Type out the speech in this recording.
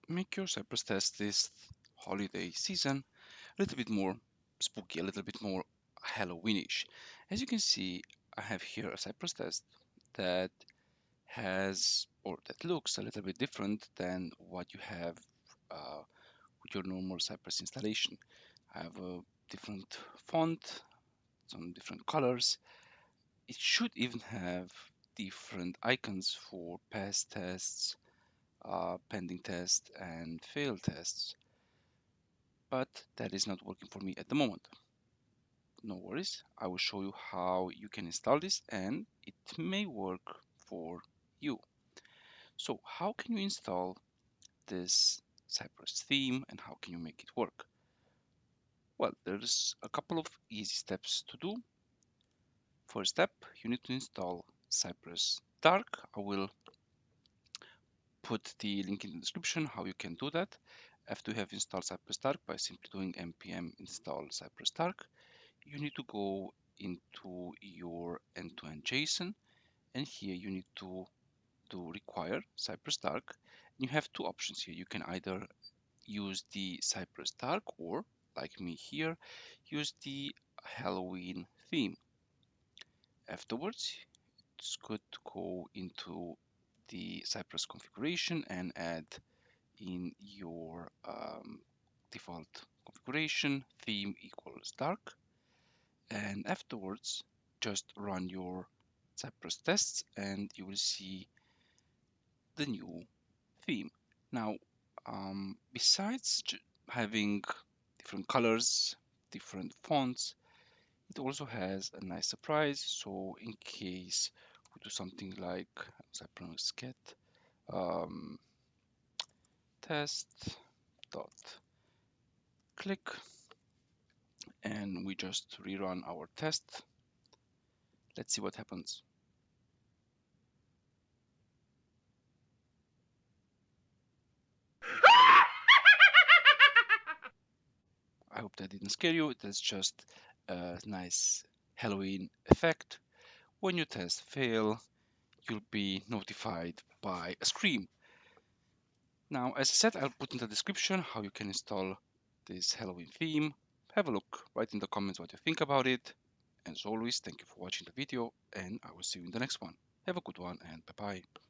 make your Cypress test this holiday season a little bit more spooky, a little bit more Halloweenish. As you can see, I have here a Cypress test that has or that looks a little bit different than what you have with your normal Cypress installation. I have a different font, some different colors. It should even have different icons for pass tests, pending tests, and fail tests, but that is not working for me at the moment. No worries, I will show you how you can install this and it may work for you. So how can you install this Cypress theme and how can you make it work? Well, there's a couple of easy steps to do. First step, you need to install Cypress Dark. I will put the link in the description how you can do that. After you have installed Cypress Dark by simply doing npm install Cypress Dark, you need to go into your end-to-end JSON, and here you need to do require Cypress Dark. You have two options here. You can either use the Cypress Dark or, like me here, use the Halloween theme. Afterwards, it's good to go into the Cypress configuration and add in your default configuration theme equals dark, and afterwards just run your Cypress tests and you will see the new theme. Now, besides having different colors, different fonts, it also has a nice surprise. So in case we do something like Cypress get test dot click and we just rerun our test. Let's see what happens. I hope that didn't scare you. That's just a nice Halloween effect. When your tests fail, you'll be notified by a scream. Now, as I said, I'll put in the description how you can install this Halloween theme. Have a look, write in the comments what you think about it. As always, thank you for watching the video and I will see you in the next one. Have a good one and bye-bye.